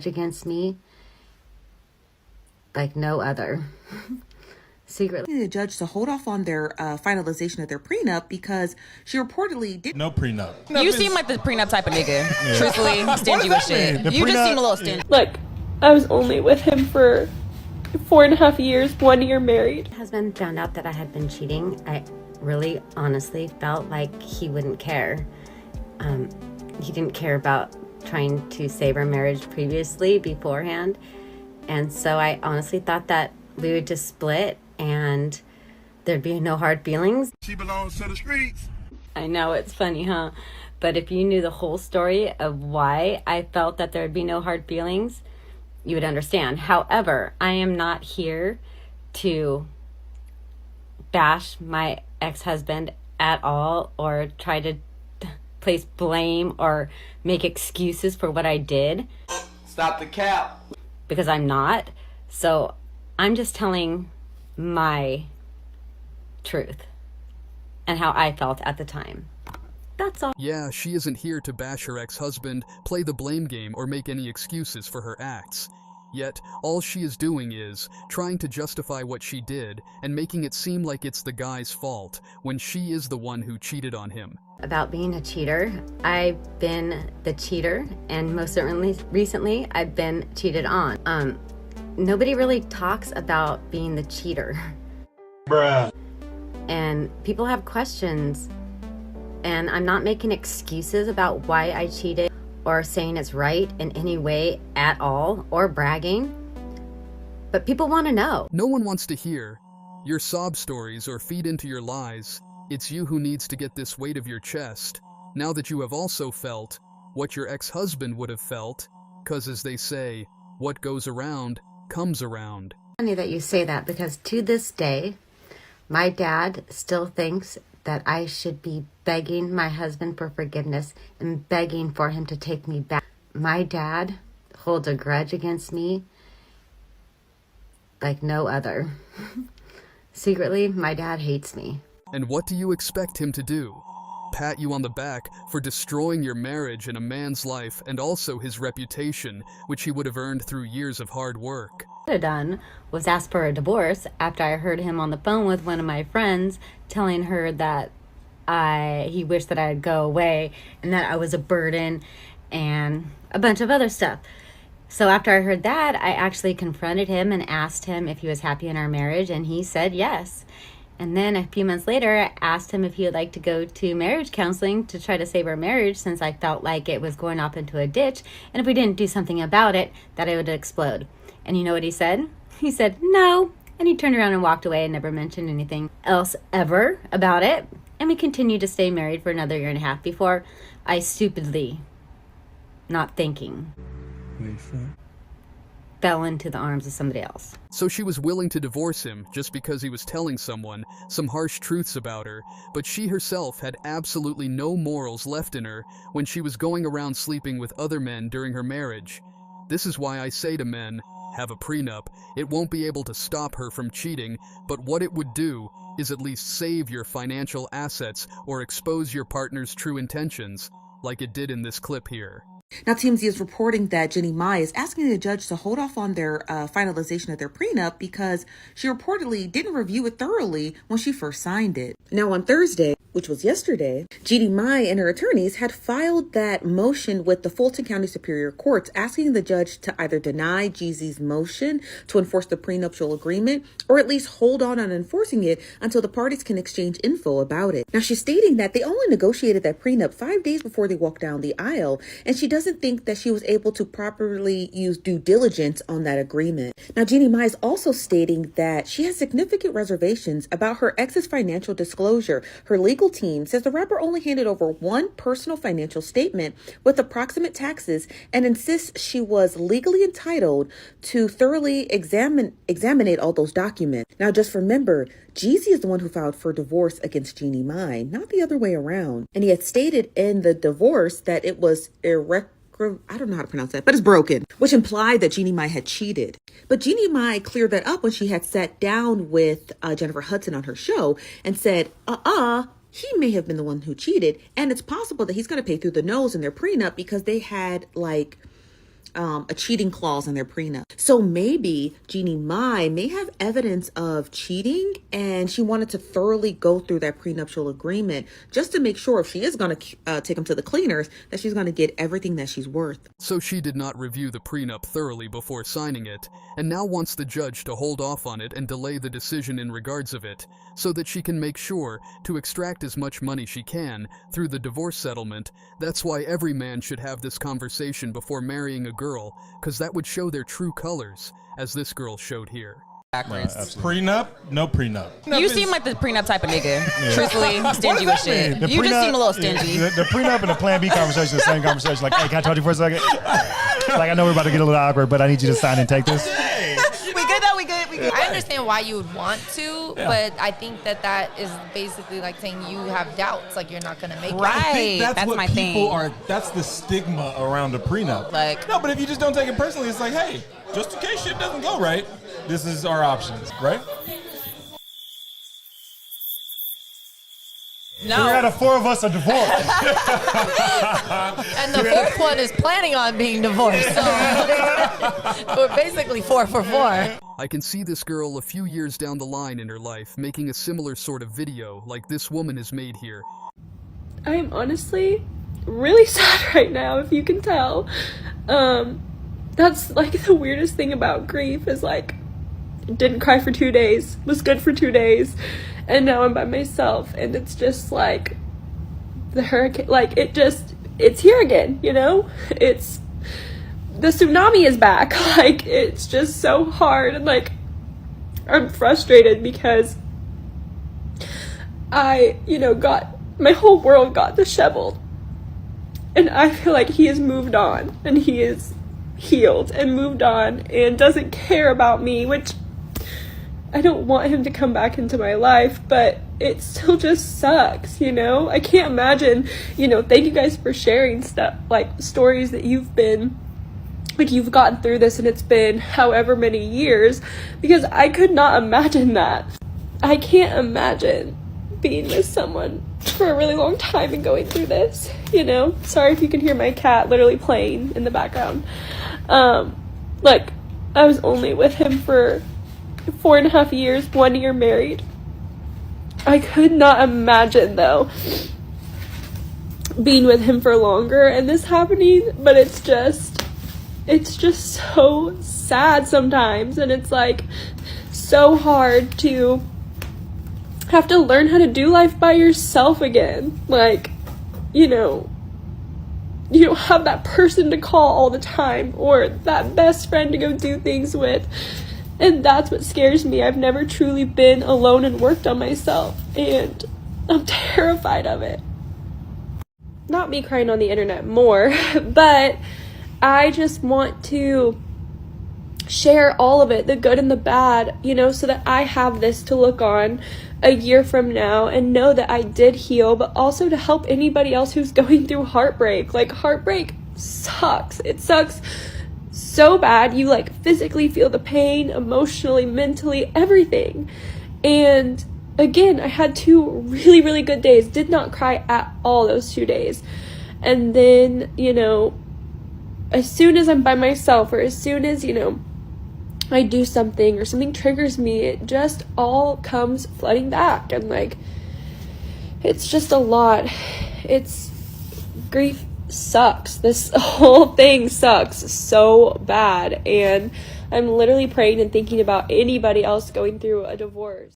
against me like no other. Secretly. The judge to hold off on their finalization of their prenup because she reportedly did no prenup. You seem like the prenup type of nigga. Yeah. Truthfully, stingy with shit. You just seem a little stingy. Like, I was only with him for 4.5 years, 1 year married. My husband found out that I had been cheating. I really honestly felt like he wouldn't care. He didn't care about trying to save our marriage previously beforehand. And so I honestly thought that we would just split and there'd be no hard feelings. She belongs to the streets. I know, it's funny, huh? But if you knew the whole story of why I felt that there'd be no hard feelings, you would understand. However, I am not here to bash my ex-husband at all or try to place blame or make excuses for what I did. Stop the cap. Because I'm not. So I'm just telling my truth and how I felt at the time. That's all. Yeah, she isn't here to bash her ex-husband, play the blame game, or make any excuses for her acts. Yet, all she is doing is trying to justify what she did and making it seem like it's the guy's fault when she is the one who cheated on him. About being a cheater, I've been the cheater, and most certainly recently I've been cheated on. Nobody really talks about being the cheater. Bruh. And people have questions, and I'm not making excuses about why I cheated or saying it's right in any way at all or bragging, but people want to know. No one wants to hear your sob stories or feed into your lies. It's you who needs to get this weight of your chest, now that you have also felt what your ex-husband would have felt, 'cause as they say, what goes around comes around. Funny that you say that, because to this day, my dad still thinks that I should be begging my husband for forgiveness and begging for him to take me back. My dad holds a grudge against me like no other. Secretly, my dad hates me. And what do you expect him to do? Pat you on the back for destroying your marriage and a man's life and also his reputation, which he would have earned through years of hard work. What I done was ask for a divorce after I heard him on the phone with one of my friends telling her that he wished that I'd go away and that I was a burden and a bunch of other stuff. So after I heard that, I actually confronted him and asked him if he was happy in our marriage, and he said yes. And then a few months later, I asked him if he would like to go to marriage counseling to try to save our marriage, since I felt like it was going off into a ditch, and if we didn't do something about it, that it would explode. And you know what he said? He said no, and he turned around and walked away and never mentioned anything else ever about it. And we continued to stay married for another 1.5 years before I stupidly, not thinking, fell into the arms of somebody else. So she was willing to divorce him just because he was telling someone some harsh truths about her, but she herself had absolutely no morals left in her when she was going around sleeping with other men during her marriage. This is why I say to men, have a prenup. It won't be able to stop her from cheating, but what it would do is at least save your financial assets or expose your partner's true intentions, like it did in this clip here. Now, TMZ is reporting that Jeannie Mai is asking the judge to hold off on their finalization of their prenup because she reportedly didn't review it thoroughly when she first signed it. Now, on Thursday, which was yesterday, Jeannie Mai and her attorneys had filed that motion with the Fulton County Superior Courts asking the judge to either deny Jeezy's motion to enforce the prenuptial agreement or at least hold on enforcing it until the parties can exchange info about it. Now, she's stating that they only negotiated that prenup 5 days before they walked down the aisle, and she doesn't think that she was able to properly use due diligence on that agreement. Now, Jeannie Mai is also stating that she has significant reservations about her ex's financial disclosure. Her legal team says the rapper only handed over one personal financial statement with approximate taxes and insists she was legally entitled to thoroughly examine all those documents. Now, just remember, Jeezy is the one who filed for divorce against Jeannie Mai, not the other way around. And he had stated in the divorce that it was I don't know how to pronounce that, but it's broken, which implied that Jeannie Mai had cheated. But Jeannie Mai cleared that up when she had sat down with Jennifer Hudson on her show and said, he may have been the one who cheated. And it's possible that he's going to pay through the nose in their prenup because they had a cheating clause in their prenup. So maybe Jeannie Mai may have evidence of cheating, and she wanted to thoroughly go through that prenuptial agreement just to make sure if she is going to take him to the cleaners, that she's going to get everything that she's worth. So she did not review the prenup thoroughly before signing it, and now wants the judge to hold off on it and delay the decision in regards of it, so that she can make sure to extract as much money she can through the divorce settlement. That's why every man should have this conversation before marrying a girl, because that would show their true colors, as this girl showed here. Prenup? No prenup. You seem like the prenup type of nigga. Truthfully, stingy with shit. You just seem a little stingy. The prenup and the Plan B conversation, the same conversation. Like, hey, can I talk to you for a second? Like, I know we're about to get a little awkward, but I need you to sign and take this. We good though? We good? I understand why you would want to, but I think that is basically like saying you have doubts, like you're not going to make it. Right. I think that's what my people thing. are. That's the stigma around the prenup. Like, no, but if you just don't take it personally, it's like, hey, just in case shit doesn't go right, this is our options, right? No. Three out of four of us are divorced. And the fourth one is planning on being divorced. So we're basically 4 for 4. I can see this girl a few years down the line in her life making a similar sort of video like this woman has made here. I am honestly really sad right now, if you can tell. That's like the weirdest thing about grief is like, didn't cry for 2 days, was good for 2 days, and now I'm by myself, and it's just like the hurricane, like it's here again, you know? It's, the tsunami is back. Like, it's just so hard, and like, I'm frustrated because I, my whole world got disheveled, and I feel like he has moved on, and he is healed and moved on and doesn't care about me, which I don't want him to come back into my life, but it still just sucks, I can't imagine, thank you guys for sharing stuff, like stories that you've gotten through this, and it's been however many years, because I could not imagine that. I can't imagine being with someone for a really long time and going through this, Sorry if you can hear my cat literally playing in the background. Like, I was only with him for 4.5 years, 1 year married. I could not imagine, though, being with him for longer and this happening, but it's just so sad sometimes, and it's like so hard to have to learn how to do life by yourself again. Like, you don't have that person to call all the time, or that best friend to go do things with. And that's what scares me. I've never truly been alone and worked on myself, and I'm terrified of it. Not me crying on the internet more, but I just want to share all of it, the good and the bad, so that I have this to look on a year from now and know that I did heal, but also to help anybody else who's going through heartbreak. Like, heartbreak sucks. It sucks so bad. You like physically feel the pain, emotionally, mentally, everything. And again, I had 2 really, really good days. Did not cry at all those 2 days. And then, as soon as I'm by myself, or as soon as, I do something or something triggers me, it just all comes flooding back. And like, it's just a lot. Grief sucks. This whole thing sucks so bad. And I'm literally praying and thinking about anybody else going through a divorce.